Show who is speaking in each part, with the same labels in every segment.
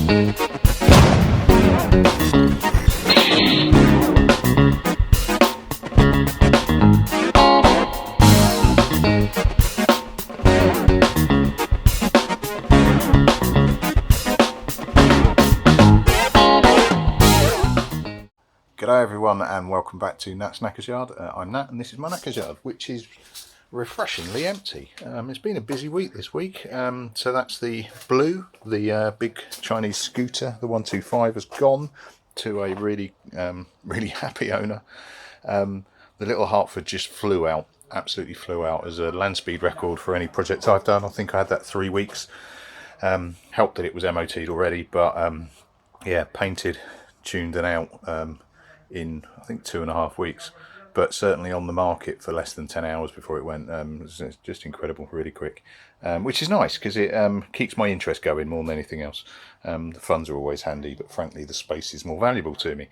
Speaker 1: G'day everyone and welcome back to Nat's Knackers Yard. I'm Nat and this is my Knackers Yard, which is refreshingly empty. It's been a busy week this week. So that's the Blue, the big Chinese scooter, the 125 has gone to a really happy owner. The little Hartford just flew out, absolutely flew out as a land speed record for any project I've done. I think I had that 3 weeks. Helped that it was MOT'd already, but yeah, painted, tuned and out in I think 2.5 weeks, but certainly on the market for less than 10 hours before it went. It's just incredible, really quick, which is nice because it keeps my interest going more than anything else. The funds are always handy, but frankly the space is more valuable to me.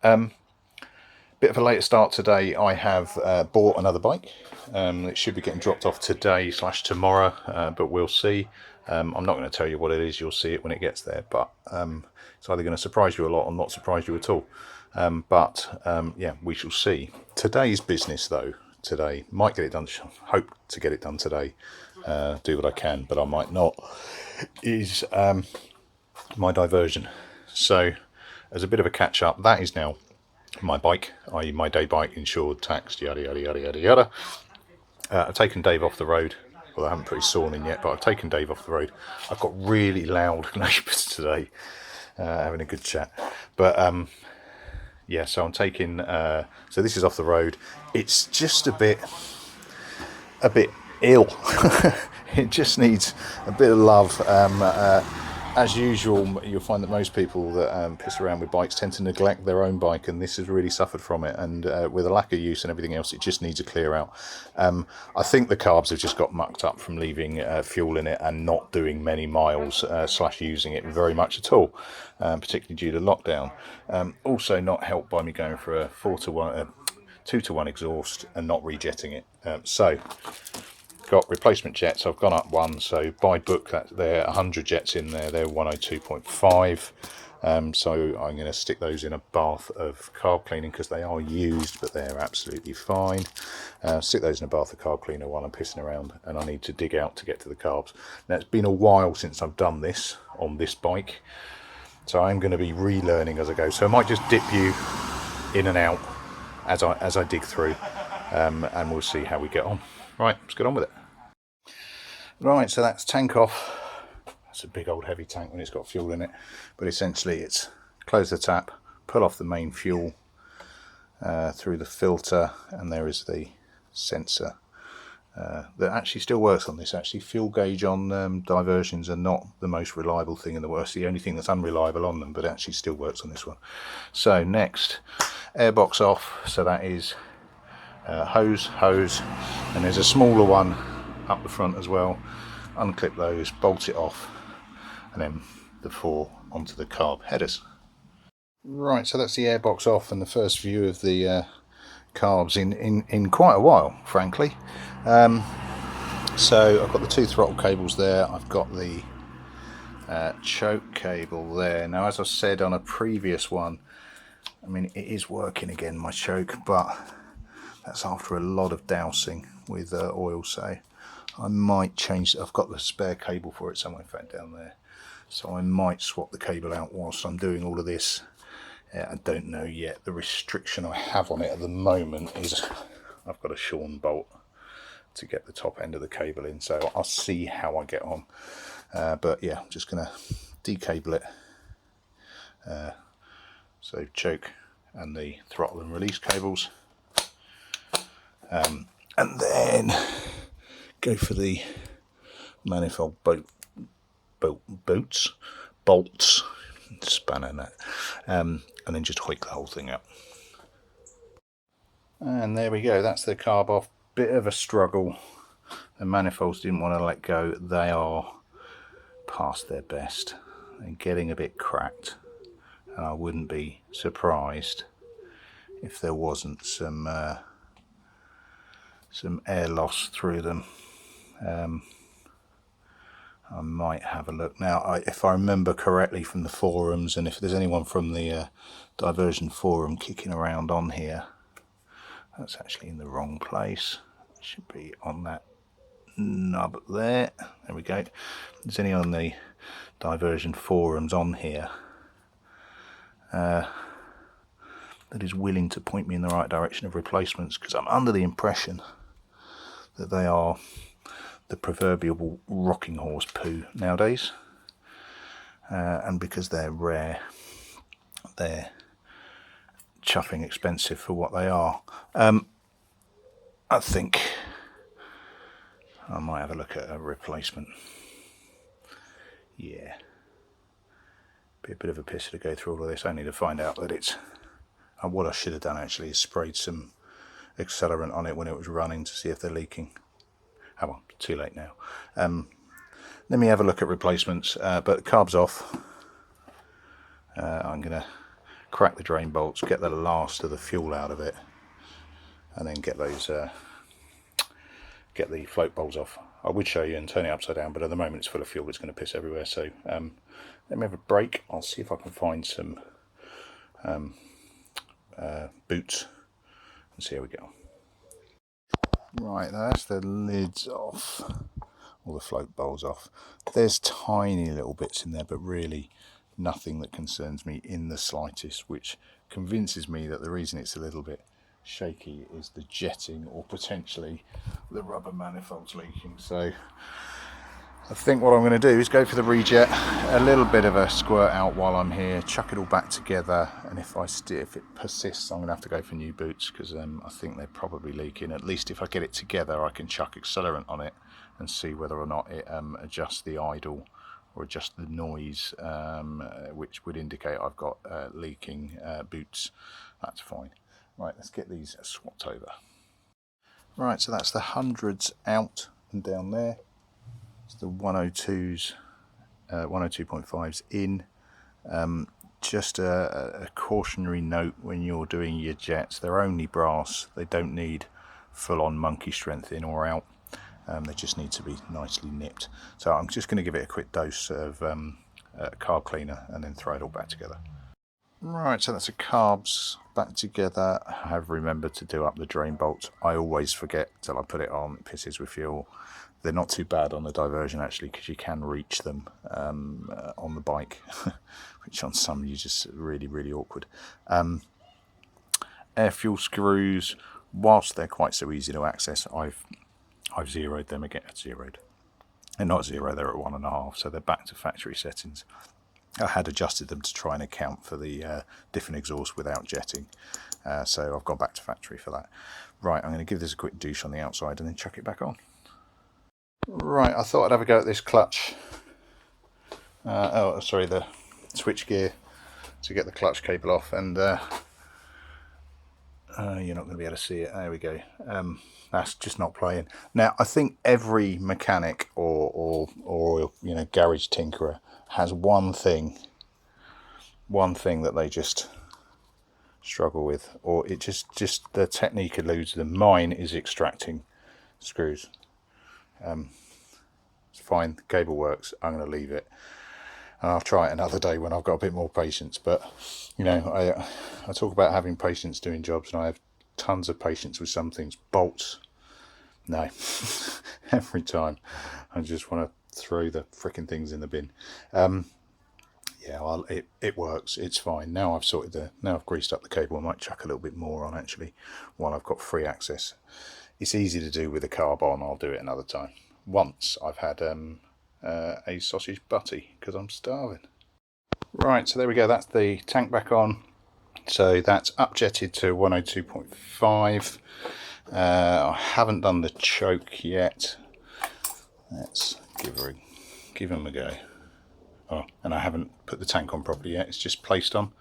Speaker 1: Bit of a later start today. I have bought another bike. It should be getting dropped off today / tomorrow, but we'll see. I'm not going to tell you what it is, you'll see it when it gets there, but it's either going to surprise you a lot or not surprise you at all. Yeah, we shall see. Today's business though, today, might get it done, hope to get it done today, do what I can, but I might not, is my Diversion. So as a bit of a catch up, that is now my bike, i.e. my day bike, insured, taxed, yada yada yada yada yada. I've taken Dave off the road. Well, I haven't put his sawn in yet, but I've taken Dave off the road. I've got really loud neighbours today, having a good chat. But yeah, so I'm taking. So this is off the road. It's just a bit ill. It just needs a bit of love. As usual, you'll find that most people that piss around with bikes tend to neglect their own bike, and this has really suffered from it. And with a lack of use and everything else, it just needs a clear out. I think the carbs have just got mucked up from leaving fuel in it and not doing many miles / using it very much at all, particularly due to lockdown. Also not helped by me going for a 2-to-1 exhaust and not rejetting it. So got replacement jets. I've gone up one, so by book that there are 100 jets in there. They're 102.5. So I'm going to stick those in a bath of carb cleaning because they are used, but they're absolutely fine. Stick those in a bath of carb cleaner while I'm pissing around, and I need to dig out to get to the carbs. Now it's been a while since I've done this on this bike, so I'm going to be relearning as I go. So I might just dip you in and out as I dig through, and we'll see how we get on. Right, let's get on with it. Right, so that's tank off. That's a big old heavy tank when it's got fuel in it, but essentially it's close the tap, pull off the main fuel through the filter, and there is the sensor that actually still works on this. Actually, fuel gauge on diversions are not the most reliable thing in the world. It's the only thing that's unreliable on them, but it actually still works on this one. So next, airbox off. So that is hose, and there's a smaller one up the front as well. Unclip those, bolt it off, and then the 4 onto the carb headers. Right, so that's the airbox off and the first view of the carbs in quite a while, frankly. So I've got the 2 throttle cables there. I've got the choke cable there. Now, as I said on a previous one, I mean, it is working again, my choke, but that's after a lot of dousing with oil, so I might change. I've got the spare cable for it somewhere, in fact, down there, so I might swap the cable out whilst I'm doing all of this. I don't know yet. The restriction I have on it at the moment is I've got a shorn bolt to get the top end of the cable in, so I'll see how I get on. But yeah, I'm just going to decable it. So choke and the throttle and release cables. And then go for the manifold bolts, spanner that, and then just hoik the whole thing up. And there we go, that's the carb off. Bit of a struggle. The manifolds didn't want to let go. They are past their best. They're getting a bit cracked, and I wouldn't be surprised if there wasn't some air loss through them. I might have a look now. If I remember correctly from the forums, and if there's anyone from the Diversion forum kicking around on here, that's actually in the wrong place. It should be on that nub there. There we go. If there's any on the Diversion forums on here that is willing to point me in the right direction of replacements, because I'm under the impression that they are the proverbial rocking horse poo nowadays, and because they're rare, they're chuffing expensive for what they are. I think I might have a look at a replacement. Yeah, be a bit of a pisser to go through all of this only to find out that it's, what I should have done actually is sprayed some accelerant on it when it was running to see if they're leaking. Oh well, too late now. Let me have a look at replacements, but carbs off. I'm going to crack the drain bolts, get the last of the fuel out of it, and then get those get the float bowls off. I would show you and turn it upside down, but at the moment it's full of fuel, it's going to piss everywhere. So let me have a break. I'll see if I can find some boots and see how we go. Right, that's the lids off, all the float bowls off. There's tiny little bits in there, but really nothing that concerns me in the slightest, which convinces me that the reason it's a little bit shaky is the jetting, or potentially the rubber manifolds leaking. So I think what I'm going to do is go for the rejet, a little bit of a squirt out while I'm here, chuck it all back together, and if it persists, I'm going to have to go for new boots, because I think they're probably leaking. At least if I get it together, I can chuck accelerant on it and see whether or not it adjusts the idle or adjusts the noise, which would indicate I've got leaking boots. That's fine. Right, let's get these swapped over. Right, so that's the 100s out and down there. It's the 102s, 102.5s in. Just a cautionary note when you're doing your jets, they're only brass. They don't need full-on monkey strength in or out. They just need to be nicely nipped. So I'm just going to give it a quick dose of carb cleaner and then throw it all back together. Right, so that's the carbs back together. I have remembered to do up the drain bolts. I always forget till I put it on. It pisses with fuel. They're not too bad on the Diversion actually, because you can reach them on the bike, which on some you just really awkward. Air fuel screws, whilst they're quite so easy to access, I've zeroed them again. Zeroed. They're not zero, they're at 1.5, so they're back to factory settings. I had adjusted them to try and account for the different exhaust without jetting, so I've gone back to factory for that. Right, I'm going to give this a quick douche on the outside and then chuck it back on. Right, I thought I'd have a go at this clutch. The switch gear to get the clutch cable off, and you're not going to be able to see it. There we go. That's just not playing. Now, I think every mechanic or garage tinkerer has one thing that they just struggle with, or it just the technique eludes them. Mine is extracting screws. It's fine, the cable works. I'm going to leave it, and I'll try it another day when I've got a bit more patience. But I talk about having patience doing jobs, and I have tons of patience with some things. Bolts, no. Every time I just want to throw the freaking things in the bin. Yeah, well, it works, it's fine. Now I've greased up the cable. I might chuck a little bit more on actually while I've got free access. It's easy to do with the carb on. I'll do it another time. Once I've had a sausage butty because I'm starving. Right, so there we go. That's the tank back on. So that's upjetted to 102.5. I haven't done the choke yet. Let's give him a go. Oh, and I haven't put the tank on properly yet. It's just placed on.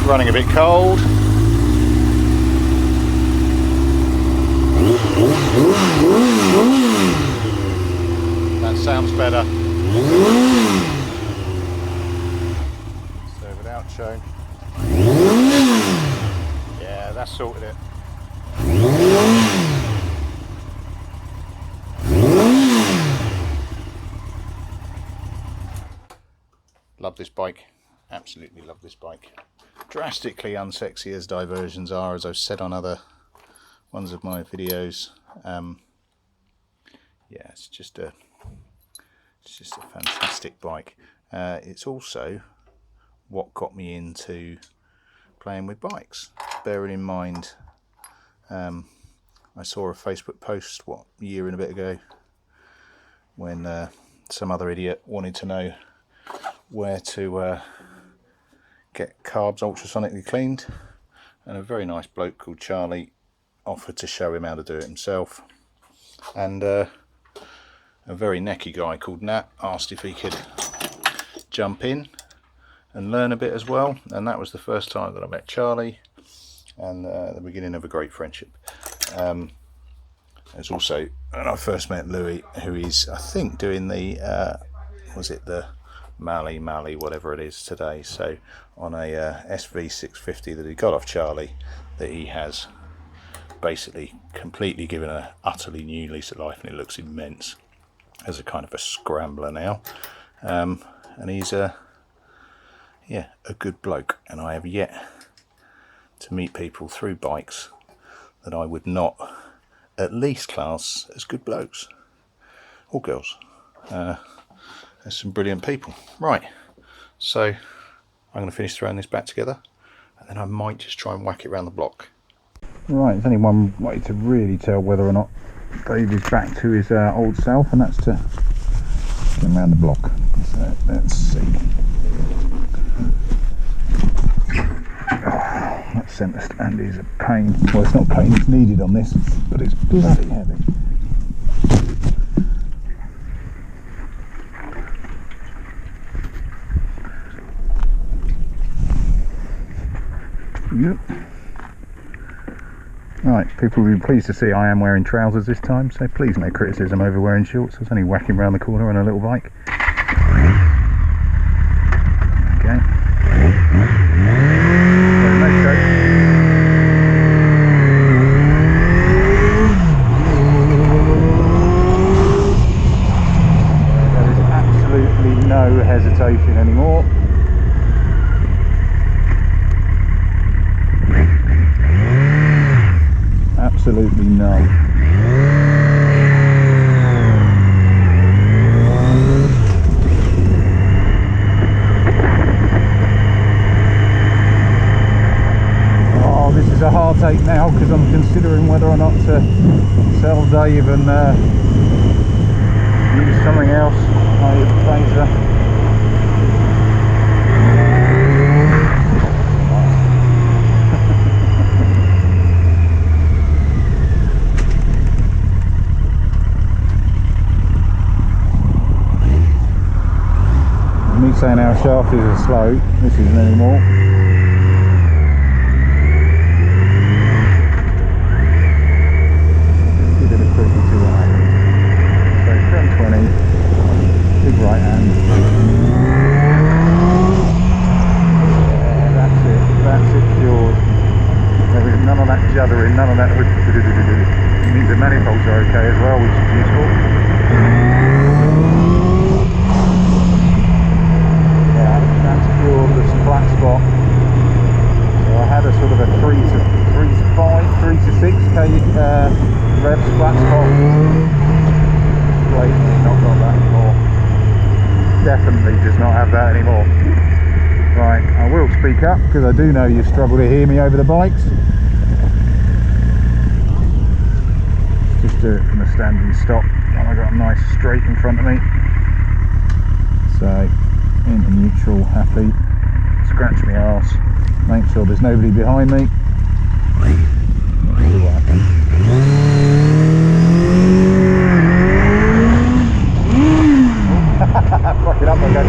Speaker 1: Running a bit cold. That sounds better. So without choke. Love this bike, absolutely love this bike. Drastically unsexy as Diversions are, as I've said on other ones of my videos. Yeah, it's just a fantastic bike. It's also what got me into playing with bikes. Bearing in mind, I saw a Facebook post, a year and a bit ago, when some other idiot wanted to know where to get carbs ultrasonically cleaned, and a very nice bloke called Charlie offered to show him how to do it himself, and a very necky guy called Nat asked if he could jump in and learn a bit as well, and that was the first time that I met Charlie, and the beginning of a great friendship. There's also, when I first met Louis, who is, I think, doing the was it the Mali, whatever it is today, so on a SV650 that he got off Charlie, that he has basically completely given an utterly new lease of life, and it looks immense as a kind of a scrambler now. And he's yeah, a good bloke, and I have yet to meet people through bikes that I would not at least class as good blokes or girls. There's some brilliant people. Right, so I'm going to finish throwing this back together, and then I might just try and whack it around the block. Right, there's only one way to really tell whether or not Dave is back to his old self, and that's to get him around the block. So let's see. Oh, that centre stand is a pain. Well, it's not pain, it's needed on this, but it's bloody heavy. Yep. Right, people will be pleased to see I am wearing trousers this time, so please no criticism over wearing shorts. I was only whacking around the corner on a little bike. Okay. So no choke. There is absolutely no hesitation anymore. Absolutely no. Oh, this is a heartache now, because I'm considering whether or not to sell Dave and use something else, like a Phaser. Saying our shaft is slow, this isn't anymore. Just give it a quick and see what happens. So front 20, big right hand. Yeah, that's it cured. There is none of that juddering, none of that. It means the manifolds are okay as well, which is useful. This flat spot. So I had a sort of a 3 to 6 k revs flat spot. Blatantly not got that anymore. Definitely does not have that anymore. Right, I will speak up because I do know you struggle to hear me over the bikes. Just do it from a standing stop. And I've got a nice straight in front of me. So into neutral, happy, scratch my arse, make sure there's nobody behind me. See what happens. Fuck it up again.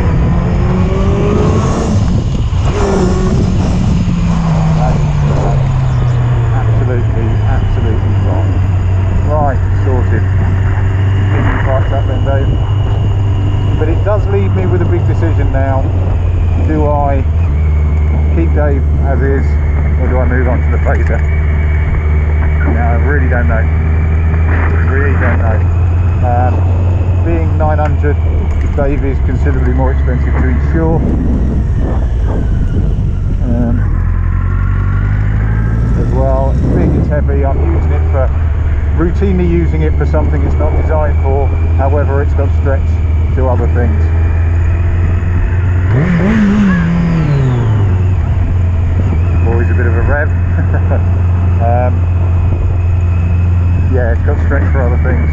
Speaker 1: Absolutely fine. Right, sorted. Keep your parts up then, Dave. But it does leave me with a big decision now. Do I keep Dave as is, or do I move on to the Phaser? Now don't know. Really don't know. Being 900, Dave is considerably more expensive to insure. As well, being it's heavy, I'm using it for, routinely using it for something it's not designed for. However, it's got stretch to other things. Always a bit of a rev. Yeah, it's got stretch for other things.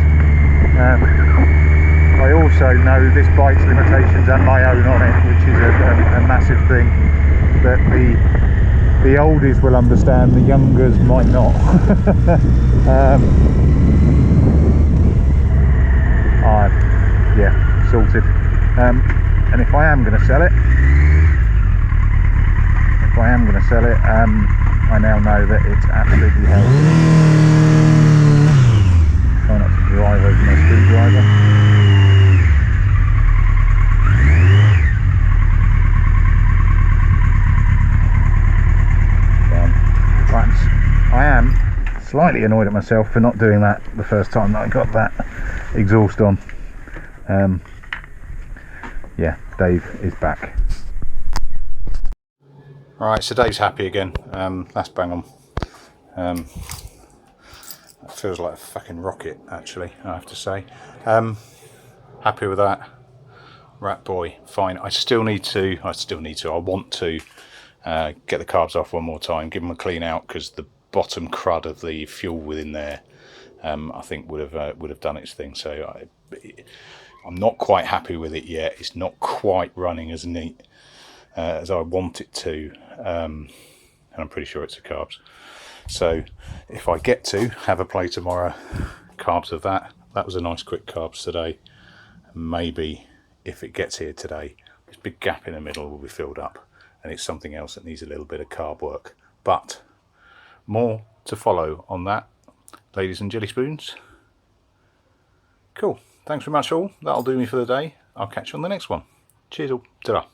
Speaker 1: I also know this bike's limitations and my own on it, which is a massive thing that the oldies will understand, the youngers might not. Yeah, sorted. And if I am going to sell it, I now know that it's absolutely healthy. Try not to drive over my screwdriver. I am slightly annoyed at myself for not doing that the first time that I got that exhaust on. Yeah, Dave is back. Alright, so Dave's happy again. That's bang on. That feels like a fucking rocket, actually, I have to say. Happy with that. Rat boy, fine. I want to get the carbs off one more time, give them a clean out, because the bottom crud of the fuel within there, I think would have done its thing. So I'm not quite happy with it yet. It's not quite running as neat as I want it to, and I'm pretty sure it's the carbs. So if I get to have a play tomorrow, carbs of that was a nice quick carbs today. Maybe if it gets here today, this big gap in the middle will be filled up, and it's something else that needs a little bit of carb work. But more to follow on that, ladies and jelly spoons. Cool. Thanks very much all. That'll do me for the day. I'll catch you on the next one. Cheers all. Ta-ra.